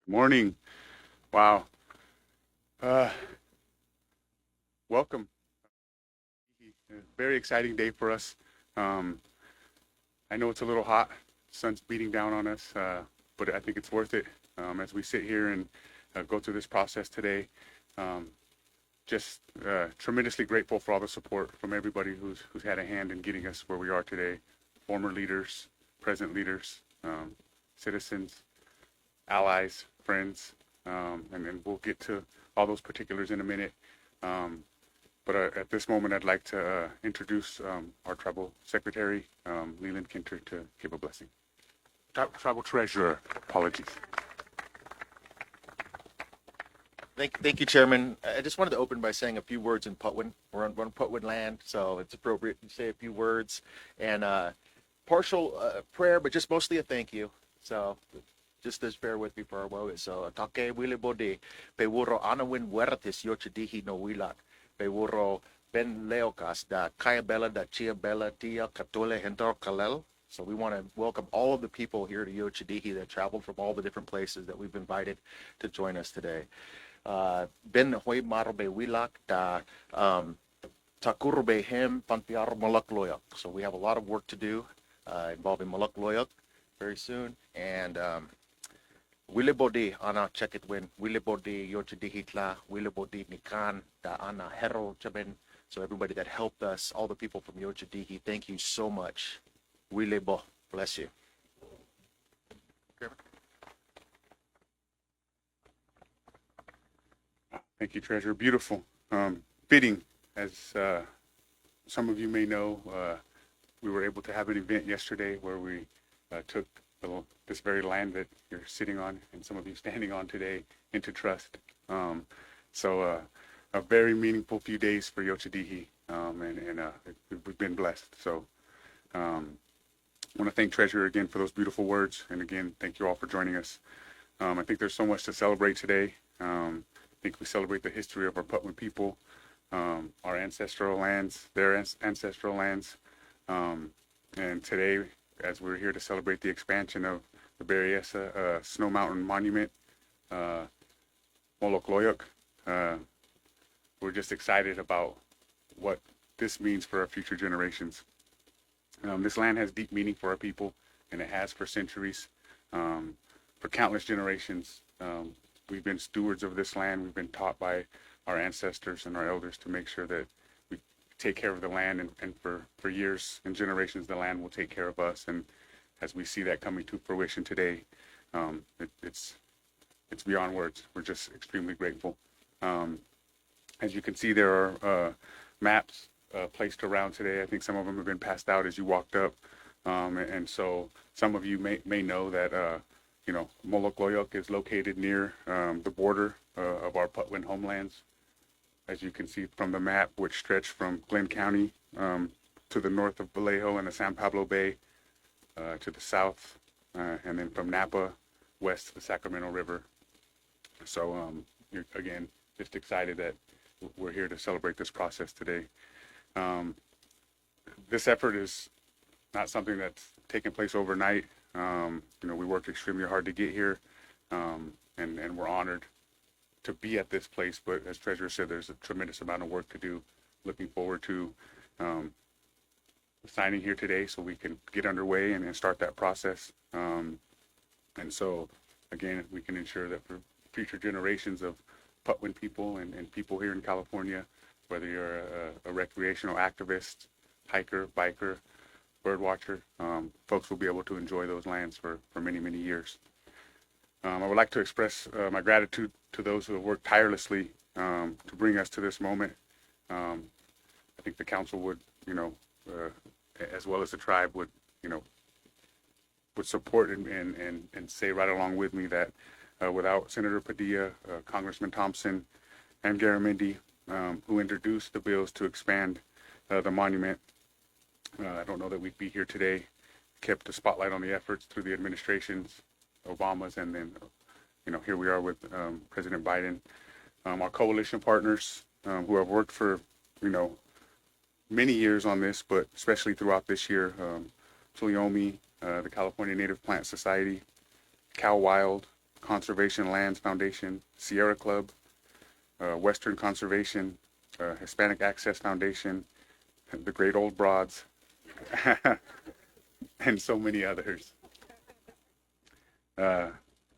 Morning. Wow. Uh, Welcome. Very exciting day for us. Um, I know it's a little hot. Sun's beating down on us, but I think it's worth it as we sit here and go through this process today. Um, just tremendously grateful for all the support from everybody who's had a hand in getting us where we are today. Former leaders, present leaders, citizens, allies, friends, and then we'll get to all those particulars in a minute. Um, But at this moment, I'd like to introduce our tribal secretary, Leland Kinter, to give a blessing. Tribal treasurer, apologies. Thank you, Chairman. I just wanted to open by saying a few words in Putwin. We're on Putwin land, so it's appropriate to say a few words and partial prayer, but just mostly a thank you. So just bear with me for a moment. So take wile bode pe wuro anawin wertis yochidihi no wilat pe wuro ben leokas da kaya bella da chia bella tia katole hentor kalel. So we want to welcome all of the people here to Yochidihi that traveled from all the different places that we've invited to join us today. Ben hoy marobe wilak da takurbe hem panpiar malak loyak. So we have a lot of work to do involving malak loyak very soon. And Wile bodi ana check it when Wile bodi yochidihitla Wile bodi nikan da ana hero chaben. So everybody that helped us, all the people from Yochidihi, thank you so much. Wile bo, bless you. Thank you, treasurer. Beautiful. Fitting, as some of you may know, we were able to have an event yesterday where we took this very land that you're sitting on and some of you standing on today into trust. So a very meaningful few days for Yochidihi, and we've been blessed. So I want to thank Treasurer again for those beautiful words, and again, thank you all for joining us. I think there's so much to celebrate today. I think we celebrate the history of our Putman people, our ancestral lands, their ancestral lands, and today, as we're here to celebrate the expansion of the Berryessa Snow Mountain Monument, Molokloyok, we're just excited about what this means for our future generations. This land has deep meaning for our people, and it has for centuries, for countless generations. We've been stewards of this land. We've been taught by our ancestors and our elders to make sure that we take care of the land, and for years and generations, the land will take care of us. And as we see that coming to fruition today, it's beyond words. We're just extremely grateful. As you can see, there are maps placed around today. I think some of them have been passed out as you walked up. And so some of you may know that, Molokloyok is located near the border of our Putwin homelands. As you can see from the map, which stretch from Glenn County to the north of Vallejo and the San Pablo Bay to the south, and then from Napa west to the Sacramento River. So again, just excited that we're here to celebrate this process today. This effort is not something that's taken place overnight. We worked extremely hard to get here, and we're honored to be at this place. But as Treasurer said, there's a tremendous amount of work to do. Looking forward to signing here today so we can get underway and start that process. And so, again, we can ensure that for future generations of Putwin people and people here in California, whether you're a recreational activist, hiker, biker, bird watcher, folks will be able to enjoy those lands for many, many years. I would like to express my gratitude to those who have worked tirelessly to bring us to this moment. I think the council would, as well as the tribe would support and say right along with me that without Senator Padilla, Congressman Thompson, and Garamendi, who introduced the bills to expand the monument, I don't know that we'd be here today. Kept the spotlight on the efforts through the administrations, Obama's, and then, here we are with President Biden. Our coalition partners who have worked for, many years on this, but especially throughout this year, Tuliomi, the California Native Plant Society, Cal Wild, Conservation Lands Foundation, Sierra Club, Western Conservation, Hispanic Access Foundation, the Great Old Broads, and so many others.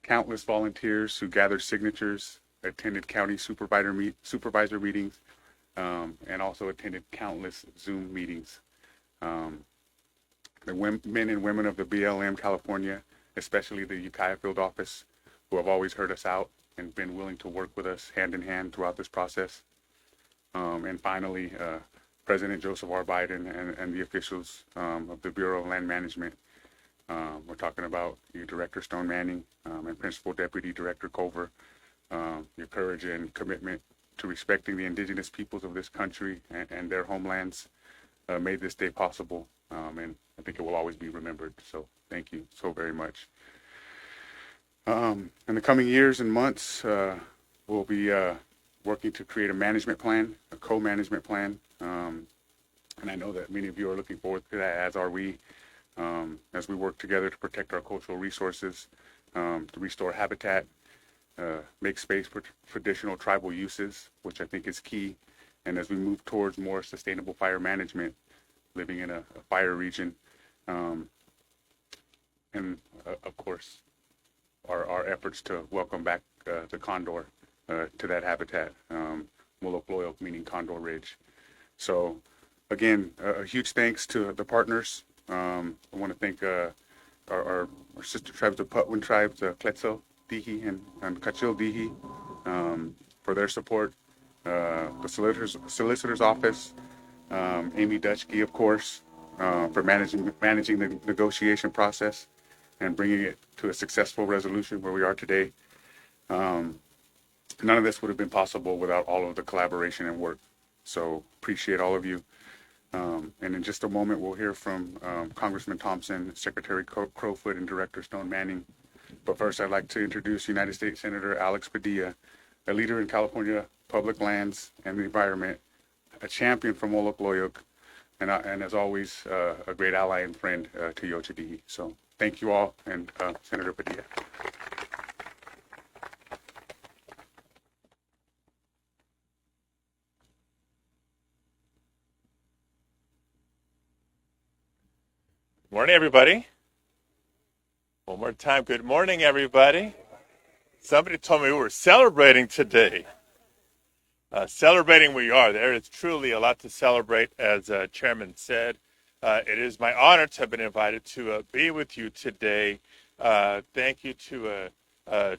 Countless volunteers who gathered signatures, attended county supervisor meetings, and also attended countless Zoom meetings. The men and women of the BLM California, especially the Ukiah field office, who have always heard us out and been willing to work with us hand in hand throughout this process. And finally, President Joseph R. Biden and the officials of the Bureau of Land Management. We're talking about your Director Stone Manning and Principal Deputy Director Culver. Your courage and commitment to respecting the indigenous peoples of this country and their homelands made this day possible. And I think it will always be remembered. So thank you so very much. In the coming years and months, we'll be working to create a management plan, a co-management plan. And I know that many of you are looking forward to that, as are we, as we work together to protect our cultural resources, to restore habitat, make space for traditional tribal uses, which I think is key. And as we move towards more sustainable fire management, living in a fire region, and of course, our efforts to welcome back the condor to that habitat, Molokloyok, meaning Condor Ridge. So again, a huge thanks to the partners. I want to thank our sister tribes, the Patwin tribes, Quetzal, Dihi, and Kachil Dihi, for their support. The solicitor's office, Amy Dutchke, of course, for managing the negotiation process and bringing it to a successful resolution where we are today. None of this would have been possible without all of the collaboration and work. So appreciate all of you. And in just a moment, we'll hear from Congressman Thompson, Secretary Crowfoot, and Director Stone Manning. But first, I'd like to introduce United States Senator Alex Padilla, a leader in California public lands and the environment, a champion for Molokloyok, and as always, a great ally and friend to Yochadihi. So thank you all, and Senator Padilla. Morning, everybody. One more time, good morning, everybody. Somebody told me we were celebrating today. Celebrating we are. There is truly a lot to celebrate, as Chairman said. It is my honor to have been invited to be with you today. Thank you to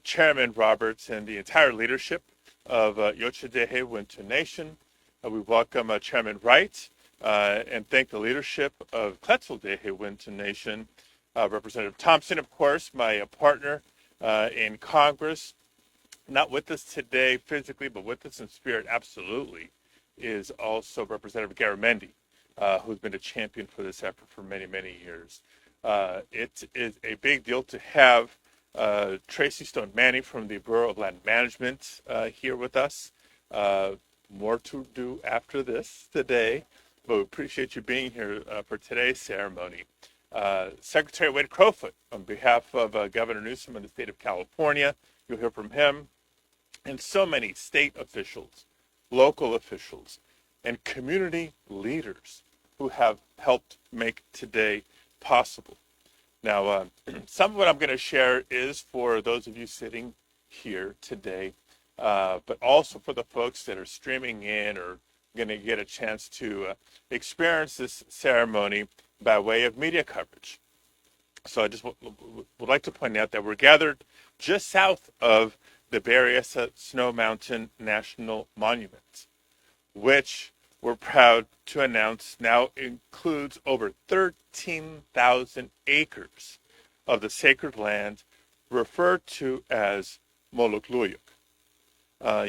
Chairman Roberts and the entire leadership of Yochadehe Winter Nation. We welcome Chairman Wright and thank the leadership of Quetzal Dehe Winter Nation. Representative Thompson, of course, my partner in Congress, not with us today physically, but with us in spirit, absolutely, is also Representative Garamendi, who's been a champion for this effort for many, many years. It is a big deal to have Tracy Stone Manning from the Bureau of Land Management here with us. More to do after this today, but we appreciate you being here for today's ceremony. Secretary Wade Crowfoot, on behalf of Governor Newsom and the state of California, you'll hear from him, and so many state officials, local officials, and community leaders who have helped make today possible. Now, some of what I'm going to share is for those of you sitting here today, but also for the folks that are streaming in or going to get a chance to experience this ceremony by way of media coverage. So I just would like to point out that we're gathered just south of the Berryessa Snow Mountain National Monument, which we're proud to announce now includes over 13,000 acres of the sacred land referred to as Molokloyok.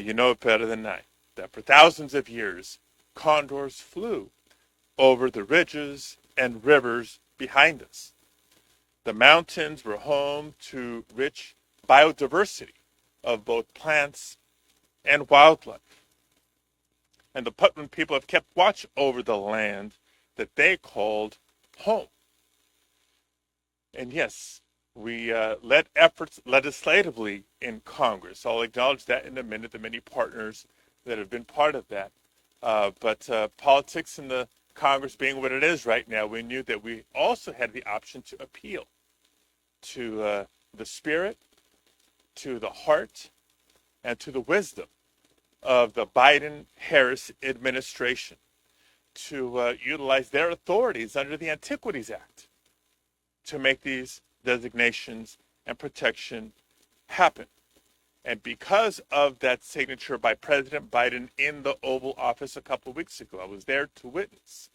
You know it better than I, that for thousands of years, condors flew over the ridges and rivers behind us. The mountains were home to rich biodiversity of both plants and wildlife. And the Patwin people have kept watch over the land that they called home. And yes, We led efforts legislatively in Congress. I'll acknowledge that in a minute, the many partners that have been part of that. But politics in the Congress being what it is right now, we knew that we also had the option to appeal to the spirit, to the heart, and to the wisdom of the Biden-Harris administration to utilize their authorities under the Antiquities Act to make these designations and protection happen. And because of that signature by President Biden in the Oval Office a couple of weeks ago, I was there to witness.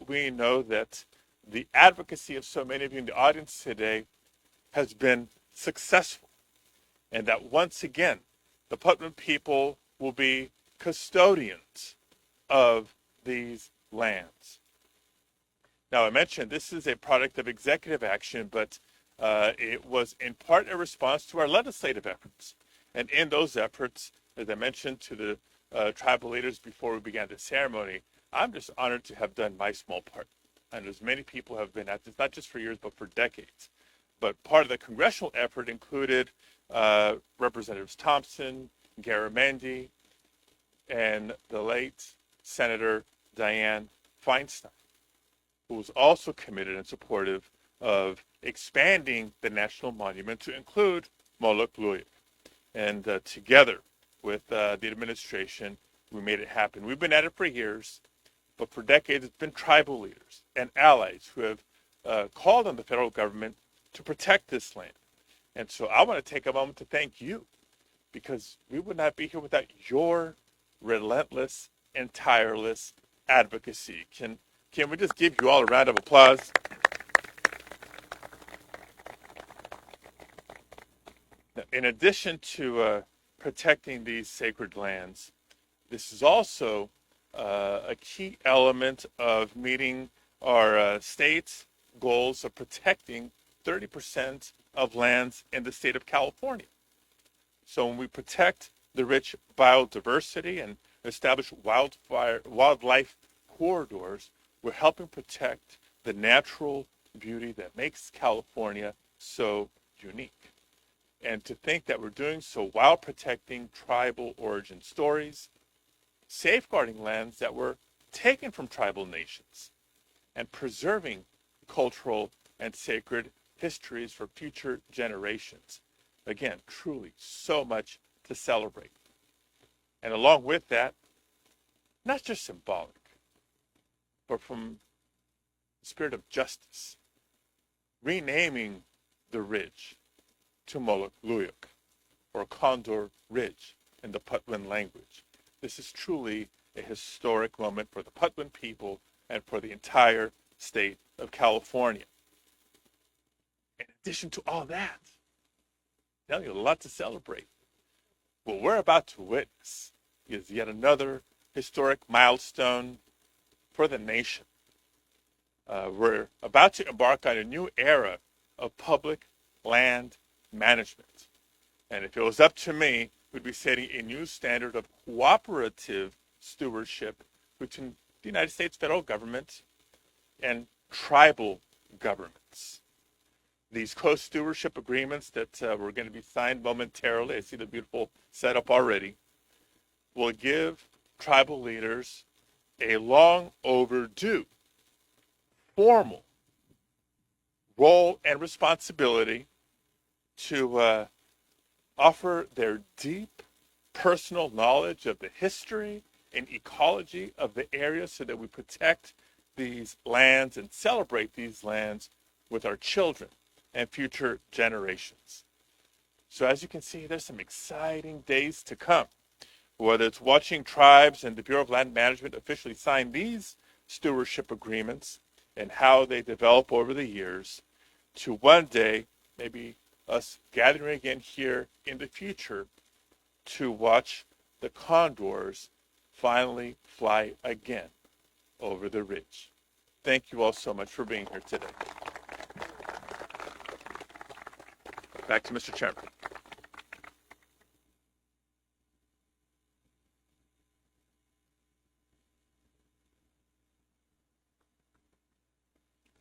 We know that the advocacy of so many of you in the audience today has been successful, and that once again, the Putnam people will be custodians of these lands. Now, I mentioned this is a product of executive action, but it was in part a response to our legislative efforts. And in those efforts, as I mentioned to the tribal leaders before we began the ceremony, I'm just honored to have done my small part. And as many people have been at this, not just for years, but for decades. But part of the congressional effort included Representatives Thompson, Garamendi, and the late Senator Dianne Feinstein, who was also committed and supportive of expanding the national monument to include Moloch Luyak. And together with the administration, we made it happen. We've been at it for years, but for decades it's been tribal leaders and allies who have called on the federal government to protect this land. And so I want to take a moment to thank you, because we would not be here without your relentless and tireless advocacy. Can we just give you all a round of applause? Now, in addition to protecting these sacred lands, this is also a key element of meeting our state's goals of protecting 30% of lands in the state of California. So when we protect the rich biodiversity and establish wildlife corridors, we're helping protect the natural beauty that makes California so unique. And to think that we're doing so while protecting tribal origin stories, safeguarding lands that were taken from tribal nations, and preserving cultural and sacred histories for future generations. Again, truly so much to celebrate. And along with that, not just symbolic, but from the spirit of justice, renaming the ridge to Moloch Luyak, or Condor Ridge in the Patwin language. This is truly a historic moment for the Patwin people and for the entire state of California. In addition to all that, now you have a lot to celebrate. What we're about to witness is yet another historic milestone for the nation. We're about to embark on a new era of public land management. And if it was up to me, we'd be setting a new standard of cooperative stewardship between the United States federal government and tribal governments. These co-stewardship agreements that we're going to be signed momentarily, I see the beautiful setup already, will give tribal leaders a long overdue formal role and responsibility to offer their deep personal knowledge of the history and ecology of the area so that we protect these lands and celebrate these lands with our children and future generations. So as you can see, there's some exciting days to come, whether it's watching tribes and the Bureau of Land Management officially sign these stewardship agreements and how they develop over the years, to one day maybe us gathering again here in the future to watch the condors finally fly again over the ridge. Thank you all so much for being here today. Back to Mr. Chairman.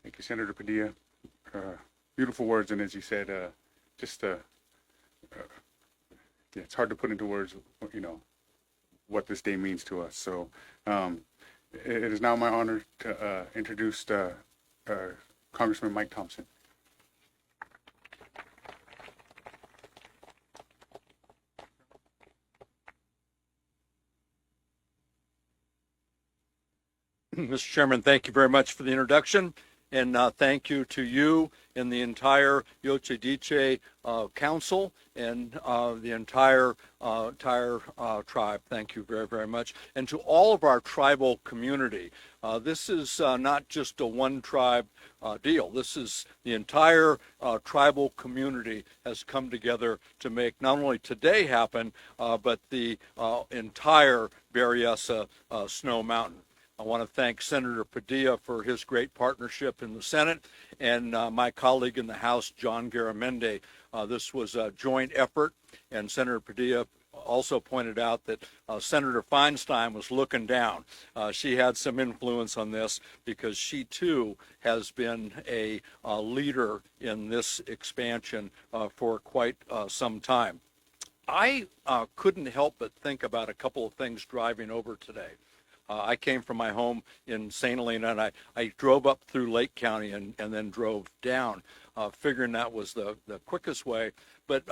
Thank you, Senator Padilla. beautiful words, and as you said, just yeah, it's hard to put into words, what this day means to us. So it is now my honor to introduce Congressman Mike Thompson. Mr. Chairman, thank you very much for the introduction, and thank you to you and the entire Yoche Diche Council and the entire tribe. Thank you very, very much. And to all of our tribal community. This is not just a one tribe deal. This is the entire tribal community has come together to make not only today happen, but the entire Berryessa Snow Mountain. I want to thank Senator Padilla for his great partnership in the Senate and my colleague in the House, John Garamendi. This was a joint effort, and Senator Padilla also pointed out that Senator Feinstein was looking down. She had some influence on this because she too has been a leader in this expansion for quite some time. I couldn't help but think about a couple of things driving over today. I came from my home in St. Helena, and I drove up through Lake County and then drove down, figuring that was the quickest way. But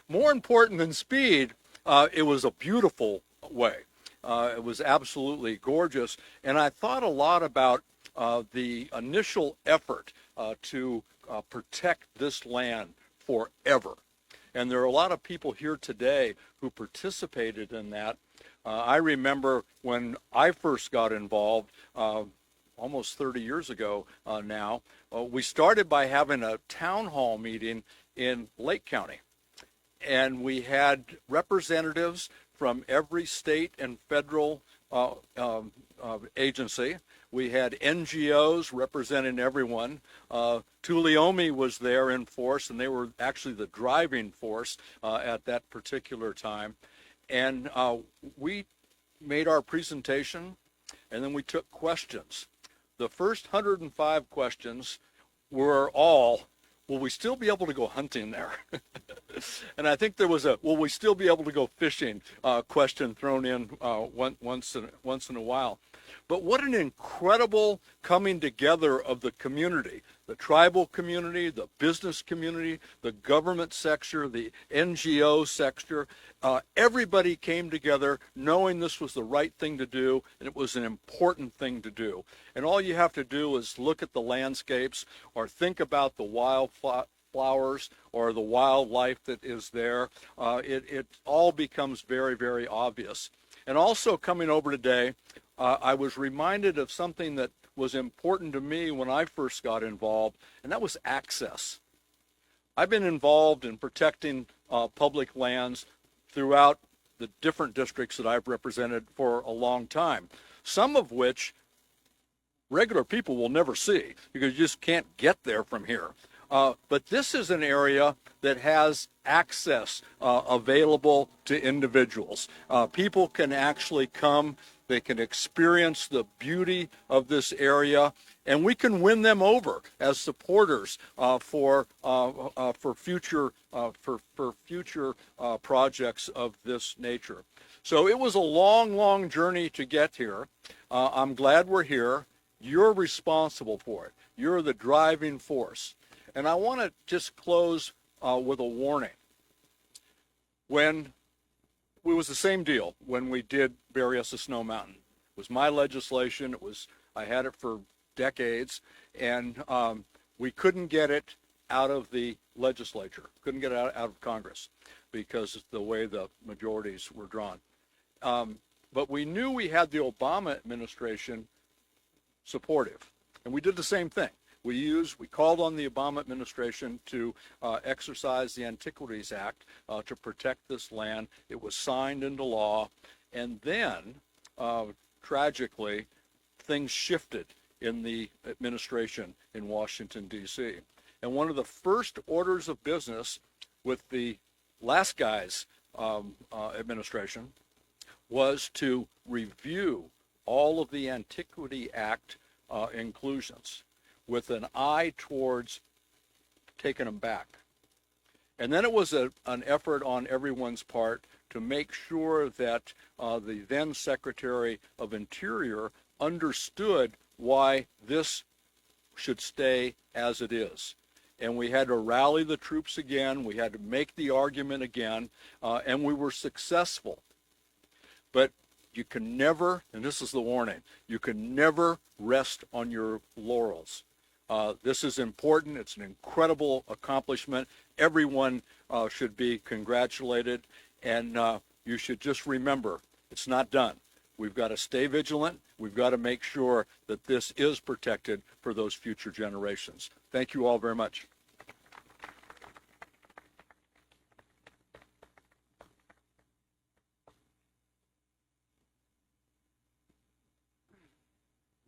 more important than speed, it was a beautiful way. It was absolutely gorgeous. And I thought a lot about the initial effort to protect this land forever. And there are a lot of people here today who participated in that. I remember when I first got involved, almost 30 years ago now, we started by having a town hall meeting in Lake County. And we had representatives from every state and federal agency. We had NGOs representing everyone. Tuolumne was there in force, and they were actually the driving force at that particular time. And we made our presentation, and then we took questions. The first 105 questions were all, will we still be able to go hunting there? And I think there was a, will we still be able to go fishing question thrown in once in a while. But what an incredible coming together of the community, the tribal community, the business community, the government sector, the NGO sector. Everybody came together knowing this was the right thing to do, and it was an important thing to do. And all you have to do is look at the landscapes or think about the wildflowers or the wildlife that is there. It all becomes very, very obvious. And also coming over today, I was reminded of something that was important to me when I first got involved, and that was access. I've been involved in protecting public lands throughout the different districts that I've represented for a long time, some of which regular people will never see because you just can't get there from here. But this is an area that has access available to individuals. People can actually come, they can experience the beauty of this area, and we can win them over as supporters for future projects of this nature. So it was a long, long journey to get here. I'm glad we're here. You're responsible for it. You're the driving force. And I want to just close with a warning. When it was the same deal when we did Berryessa Snow Mountain. It was my legislation. I had it for decades, and we couldn't get it out of the legislature. Couldn't get it out of Congress because of the way the majorities were drawn. But we knew we had the Obama administration supportive, and we did the same thing. We called on the Obama administration to exercise the Antiquities Act to protect this land. It was signed into law. And then, tragically, things shifted in the administration in Washington, D.C. And one of the first orders of business with the last guy's administration was to review all of the Antiquity Act inclusions with an eye towards taken them back. And then it was an effort on everyone's part to make sure that the then Secretary of Interior understood why this should stay as it is. And we had to rally the troops again. We had to make the argument again, and we were successful. But you can never, and this is the warning, you can never rest on your laurels. This is important. It's an incredible accomplishment. Everyone should be congratulated, and you should just remember, it's not done. We've got to stay vigilant. We've got to make sure that this is protected for those future generations. Thank you all very much.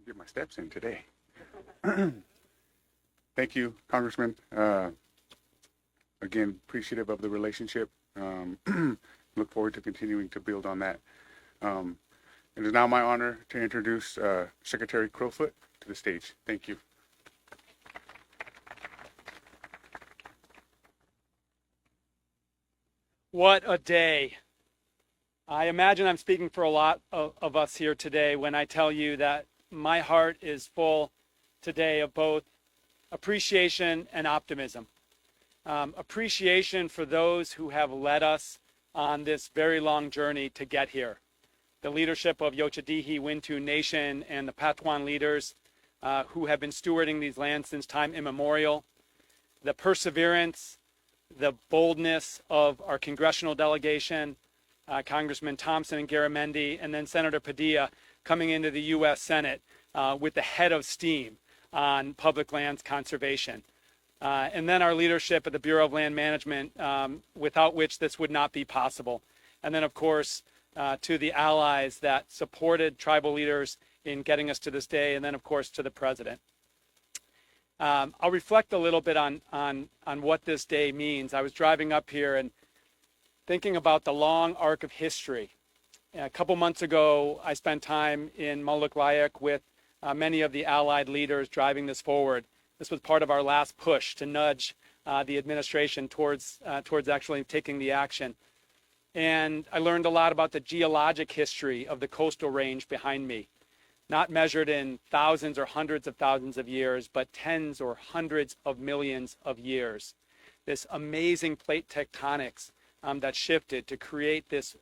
Get my steps in today. Thank you, Congressman. Again, appreciative of the relationship. Look forward to continuing to build on that. It is now my honor to introduce Secretary Crowfoot to the stage. Thank you. What a day. I imagine I'm speaking for a lot of us here today when I tell you that my heart is full today of both appreciation and optimism. Appreciation for those who have led us on this very long journey to get here. The leadership of Yochadihi Wintu Nation and the Patuan leaders who have been stewarding these lands since time immemorial. The perseverance, the boldness of our congressional delegation, Congressman Thompson and Garamendi, and then Senator Padilla coming into the U.S. Senate with the head of steam on public lands conservation. And then our leadership at the Bureau of Land Management, without which this would not be possible. And then, of course, to the allies that supported tribal leaders in getting us to this day, and then, of course, to the president. I'll reflect a little bit on what this day means. I was driving up here and thinking about the long arc of history. A couple months ago, I spent time in Moloch-Layak with many of the allied leaders driving this forward. This was part of our last push to nudge the administration towards actually taking the action. And I learned a lot about the geologic history of the coastal range behind me, not measured in thousands or hundreds of thousands of years, but tens or hundreds of millions of years. This amazing plate tectonics that shifted to create this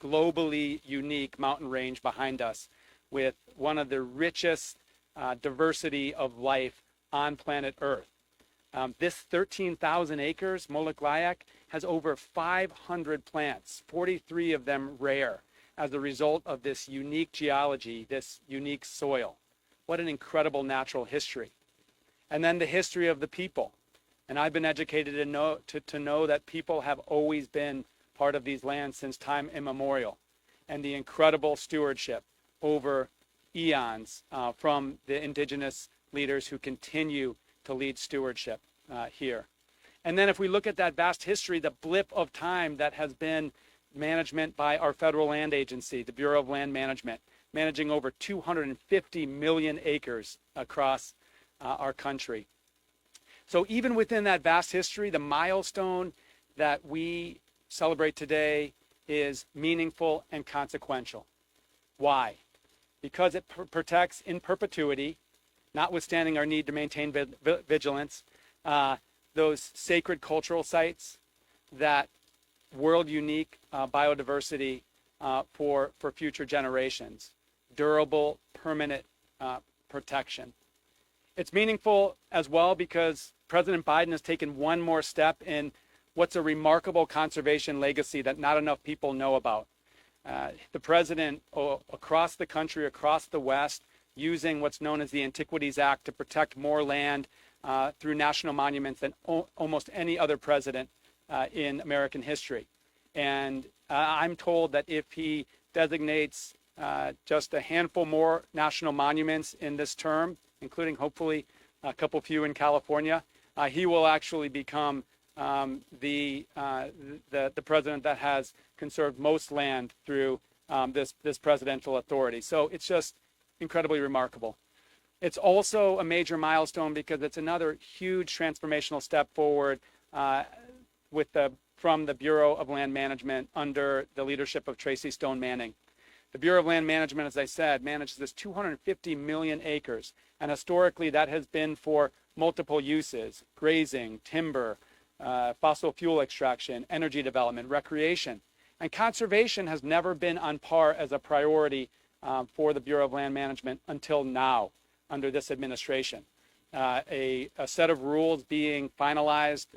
globally unique mountain range behind us with one of the richest diversity of life on planet Earth. This 13,000 acres, Moloch-Layak, has over 500 plants, 43 of them rare, as a result of this unique geology, this unique soil. What an incredible natural history. And then the history of the people. And I've been educated to know that people have always been part of these lands since time immemorial. And the incredible stewardship over eons from the indigenous leaders who continue to lead stewardship here. And then if we look at that vast history, the blip of time that has been management by our federal land agency, the Bureau of Land Management, managing over 250 million acres across our country. So even within that vast history, the milestone that we celebrate today is meaningful and consequential. Why? Because it protects in perpetuity, notwithstanding our need to maintain vigilance, those sacred cultural sites, that world unique biodiversity for future generations, durable, permanent protection. It's meaningful as well because President Biden has taken one more step in what's a remarkable conservation legacy that not enough people know about. The president across the country, across the West, using what's known as the Antiquities Act to protect more land through national monuments than almost any other president in American history. And I'm told that if he designates just a handful more national monuments in this term, including hopefully a couple few in California, he will actually become the president that has conserved most land through this presidential authority. So it's just incredibly remarkable. It's also a major milestone because it's another huge transformational step forward from the Bureau of Land Management under the leadership of Tracy Stone Manning. The Bureau of Land Management, as I said, manages this 250 million acres. And historically, that has been for multiple uses: grazing, timber, fossil fuel extraction, energy development, recreation. And conservation has never been on par as a priority for the Bureau of Land Management until now, under this administration. A set of rules being finalized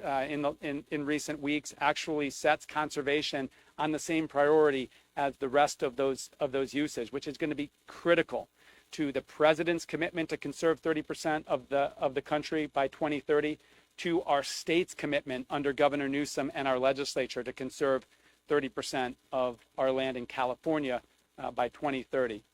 in recent weeks actually sets conservation on the same priority as the rest of those uses, which is going to be critical to the president's commitment to conserve 30% of the country by 2030, to our state's commitment under Governor Newsom and our legislature to conserve 30% of our land in California by 2030.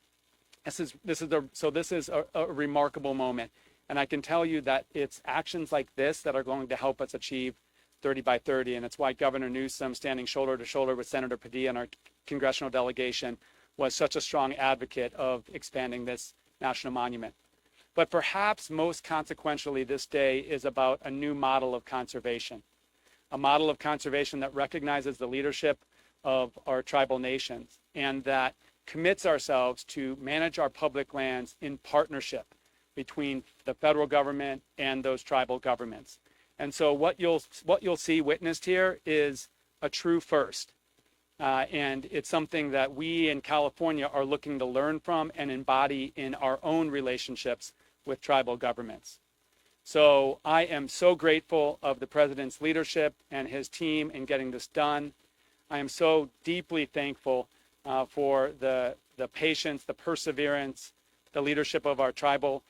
This is a remarkable moment. And I can tell you that it's actions like this that are going to help us achieve 30 by 30. And it's why Governor Newsom, standing shoulder to shoulder with Senator Padilla and our congressional delegation, was such a strong advocate of expanding this national monument. But perhaps most consequentially, this day is about a new model of conservation, a model of conservation that recognizes the leadership of our tribal nations and that commits ourselves to manage our public lands in partnership between the federal government and those tribal governments. And so what you'll see witnessed here is a true first. And it's something that we in California are looking to learn from and embody in our own relationships with tribal governments. So I am so grateful of the president's leadership and his team in getting this done. I am so deeply thankful for the patience, the perseverance, the leadership of our tribal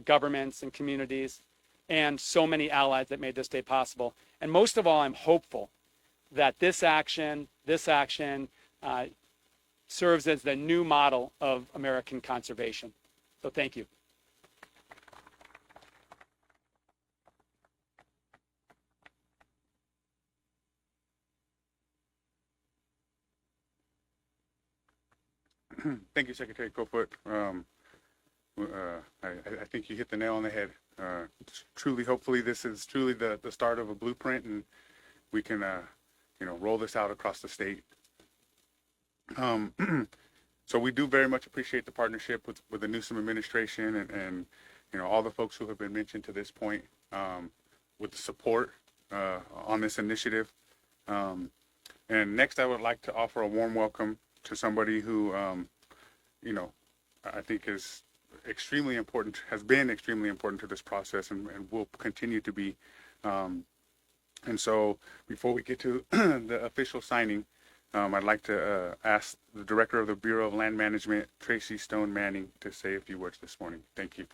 governments and communities, and so many allies that made this day possible. And most of all, I'm hopeful that this action serves as the new model of American conservation. So thank you. Thank you, Secretary Kofoot. I think you hit the nail on the head. Truly, hopefully, this is truly the start of a blueprint, and we can, roll this out across the state. So we do very much appreciate the partnership with the Newsom administration and all the folks who have been mentioned to this point with the support on this initiative. And next, I would like to offer a warm welcome to somebody who, I think is extremely important, has been extremely important to this process and will continue to be. And so before we get to the official signing, I'd like to ask the Director of the Bureau of Land Management, Tracy Stone Manning, to say a few words this morning. Thank you.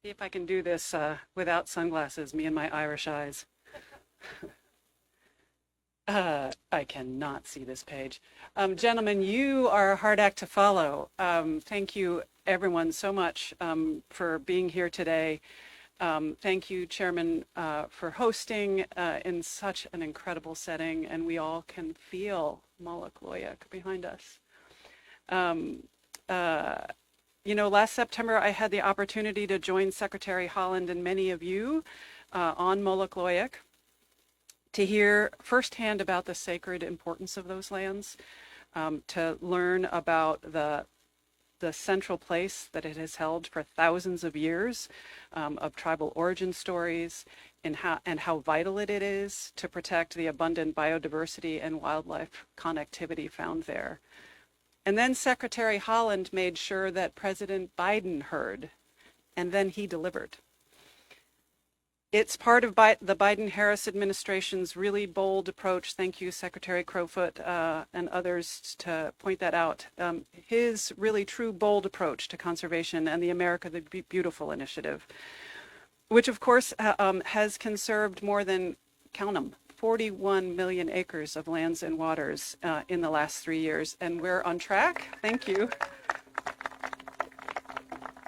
See if I can do this without sunglasses, me and my Irish eyes. I cannot see this page. Gentlemen, you are a hard act to follow. Thank you, everyone, so much for being here today. Thank you, Chairman, for hosting in such an incredible setting, and we all can feel Moloch-Loyak behind us. Last September, I had the opportunity to join Secretary Haaland and many of you on Moloch-Loyak to hear firsthand about the sacred importance of those lands, to learn about the central place that it has held for thousands of years of tribal origin stories, and how vital it is to protect the abundant biodiversity and wildlife connectivity found there. And then Secretary Haaland made sure that President Biden heard, and then he delivered. It's part of the Biden-Harris administration's really bold approach. Thank you, Secretary Crowfoot and others to point that out. His really true bold approach to conservation and the America the Beautiful initiative, which of course has conserved more than, count them, 41 million acres of lands and waters in the last 3 years. And we're on track. Thank you.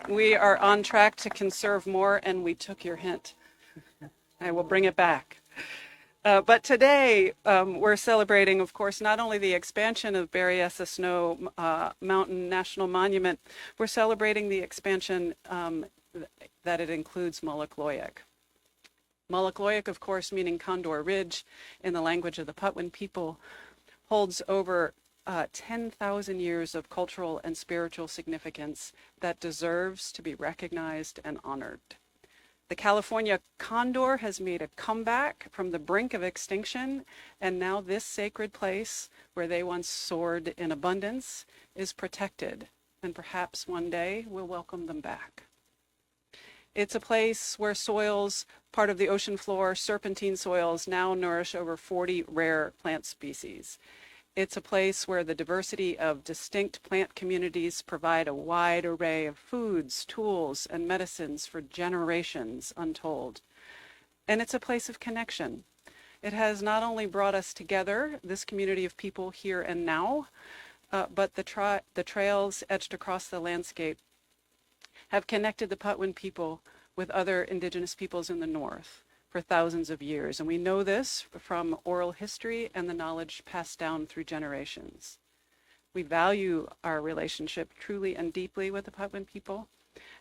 We are on track to conserve more, and we took your hint. I will bring it back. But today, we're celebrating, of course, not only the expansion of Berryessa Snow Mountain National Monument, we're celebrating the expansion that it includes Molokloyak. Molokloyak, of course, meaning Condor Ridge in the language of the Patwin people, holds over 10,000 years of cultural and spiritual significance that deserves to be recognized and honored. The California condor has made a comeback from the brink of extinction, and now this sacred place where they once soared in abundance is protected, and perhaps one day we'll welcome them back. It's a place where soils, part of the ocean floor, serpentine soils, now nourish over 40 rare plant species. It's a place where the diversity of distinct plant communities provide a wide array of foods, tools, and medicines for generations untold. And it's a place of connection. It has not only brought us together, this community of people here and now, but the trails etched across the landscape have connected the Patwin people with other indigenous peoples in the north for thousands of years. And we know this from oral history and the knowledge passed down through generations. We value our relationship truly and deeply with the Patwin people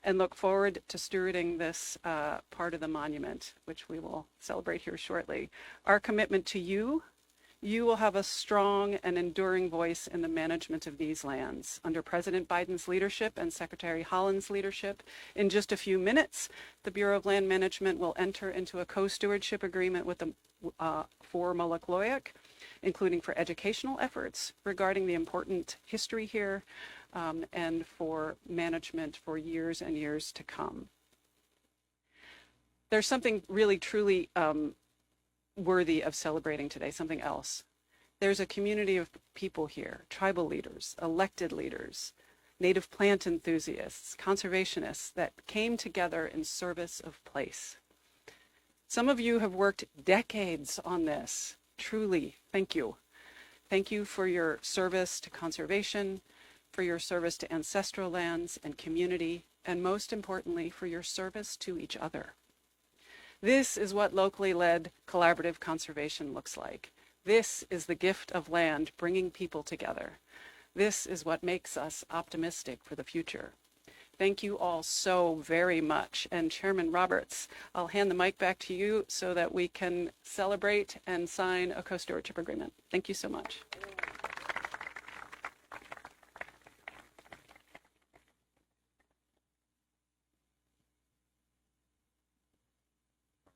and look forward to stewarding this part of the monument, which we will celebrate here shortly. Our commitment to you will have a strong and enduring voice in the management of these lands. Under President Biden's leadership and Secretary Haaland's leadership, in just a few minutes, the Bureau of Land Management will enter into a co-stewardship agreement with for Molokloyak, including for educational efforts regarding the important history here, and for management for years and years to come. There's something really, truly worthy of celebrating today, something else. There's a community of people here, tribal leaders, elected leaders, native plant enthusiasts, conservationists that came together in service of place. Some of you have worked decades on this. Truly, thank you. Thank you for your service to conservation, for your service to ancestral lands and community, and most importantly, for your service to each other. This is what locally led collaborative conservation looks like. This is the gift of land bringing people together. This is what makes us optimistic for the future. Thank you all so very much. And Chairman Roberts, I'll hand the mic back to you so that we can celebrate and sign a co-stewardship agreement. Thank you so much.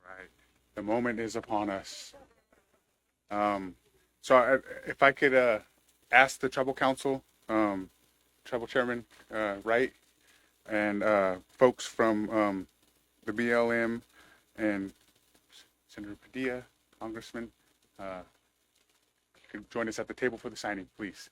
Right. The moment is upon us. If I could ask the Tribal Council, Tribal Chairman, Wright, and folks from the BLM and Senator Padilla, Congressman, could join us at the table for the signing, please.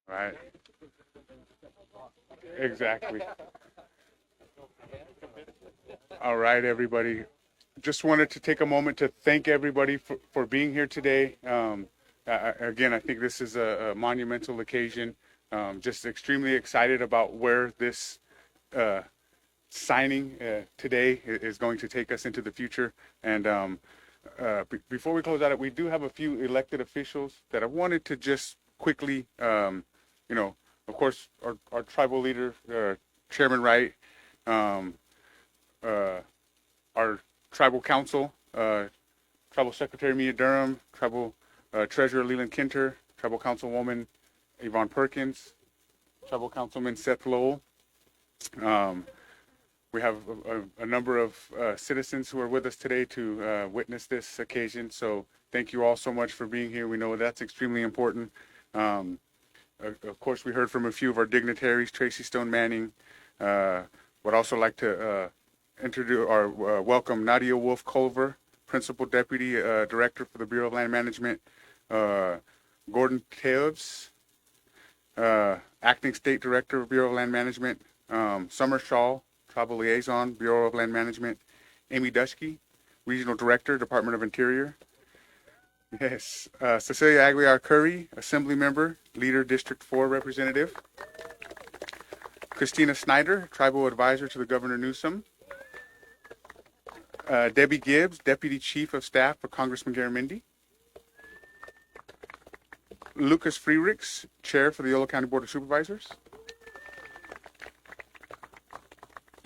Right. Exactly. All right, everybody. Just wanted to take a moment to thank everybody for being here today. Again, I think this is a monumental occasion. Just extremely excited about where this signing today is going to take us into the future. And before we close out, we do have a few elected officials that I wanted to just quickly, of course, our tribal leader, Chairman Wright, our tribal council, tribal secretary Mia Durham, tribal treasurer Leland Kinter, tribal councilwoman Yvonne Perkins, tribal councilman Seth Lowell. We have a number of citizens who are with us today to witness this occasion. So thank you all so much for being here. We know that's extremely important. Of course, we heard from a few of our dignitaries, Tracy Stone Manning. Would also like to introduce or welcome Nadia Wolf Culver, Principal Deputy Director for the Bureau of Land Management, Gordon Teves, Acting State Director of Bureau of Land Management, Summer Shaw, Tribal Liaison, Bureau of Land Management, Amy Dushke, Regional Director, Department of Interior. Yes, Cecilia Aguilar Curry, Assembly Member, Leader, District 4 Representative. Christina Snyder, Tribal Advisor to the Governor Newsom. Debbie Gibbs, Deputy Chief of Staff for Congressman Garamendi. Lucas Freericks, Chair for the Yolo County Board of Supervisors.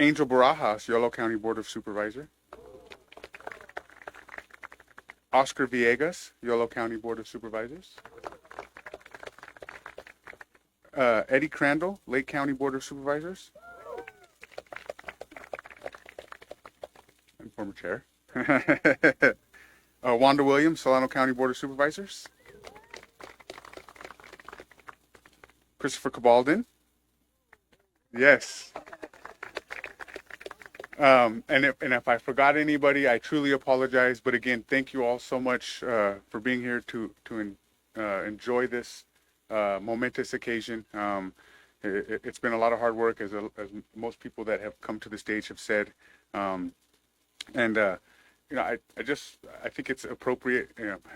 Angel Barajas, Yolo County Board of Supervisor. Oscar Villegas, Yolo County Board of Supervisors. Eddie Crandall, Lake County Board of Supervisors. And former chair. Wanda Williams, Solano County Board of Supervisors. Christopher Cabaldon. Yes. And if I forgot anybody, I truly apologize. But again, thank you all so much for being here to enjoy this momentous occasion. It's been a lot of hard work, as most people that have come to the stage have said. I think it's appropriate,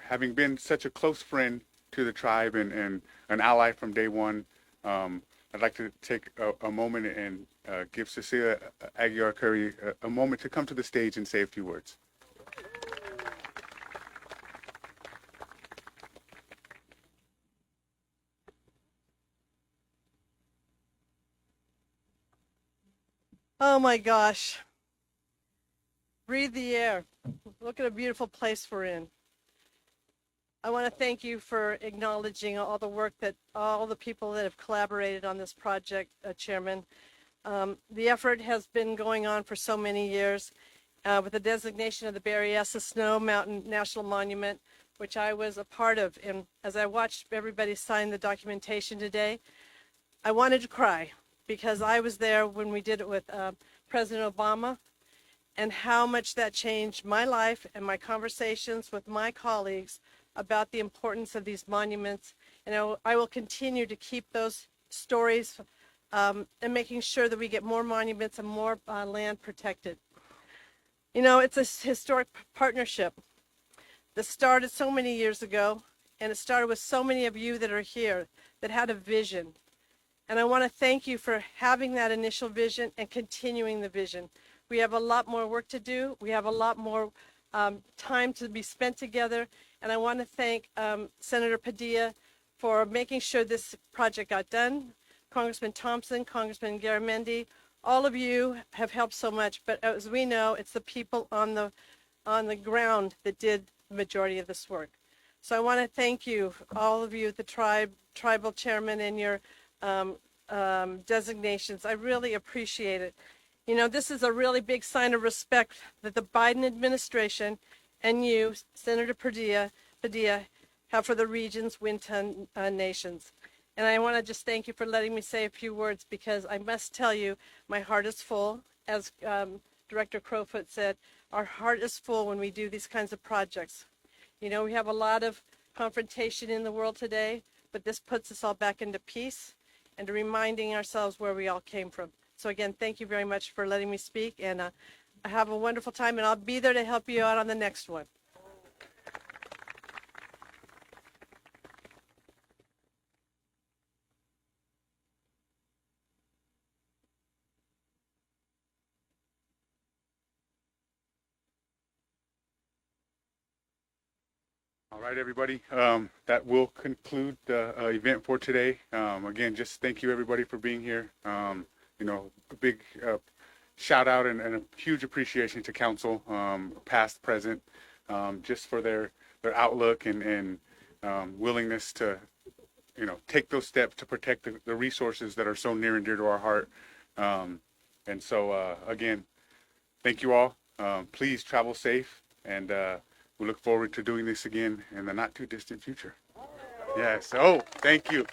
having been such a close friend to the tribe and an ally from day one. I'd like to take a moment and give Cecilia Aguilar Curry a moment to come to the stage and say a few words. Oh my gosh. Breathe the air. Look at a beautiful place we're in. I want to thank you for acknowledging all the work that all the people that have collaborated on this project, Chairman. The effort has been going on for so many years with the designation of the Berryessa Snow Mountain National Monument, which I was a part of. And as I watched everybody sign the documentation today, I wanted to cry because I was there when we did it with President Obama, and how much that changed my life and my conversations with my colleagues about the importance of these monuments. And I will continue to keep those stories and making sure that we get more monuments and more land protected. It's a historic partnership that started so many years ago, and it started with so many of you that are here that had a vision. And I want to thank you for having that initial vision and continuing the vision. We have a lot more work to do. We have a lot more time to be spent together. And I want to thank Senator Padilla for making sure this project got done. Congressman Thompson, Congressman Garamendi, all of you have helped so much. But as we know, it's the people on the ground that did the majority of this work. So I want to thank you, all of you, the tribal chairman, and your designations. I really appreciate it. This is a really big sign of respect that the Biden administration and you, Senator Padilla, have for the region's Winton nations. And I want to just thank you for letting me say a few words, because I must tell you, my heart is full. As Director Crowfoot said, our heart is full when we do these kinds of projects. We have a lot of confrontation in the world today, but this puts us all back into peace and reminding ourselves where we all came from. So again, thank you very much for letting me speak, and have a wonderful time, and I'll be there to help you out on the next one. All right, everybody. That will conclude the event for today. Again, just thank you, everybody, for being here. You know, a big shout out and a huge appreciation to council, past, present, just for their outlook and willingness to, you know, take those steps to protect the resources that are so near and dear to our heart. And so, again, thank you all. Please travel safe, and we look forward to doing this again in the not too distant future. Yes. Oh, thank you.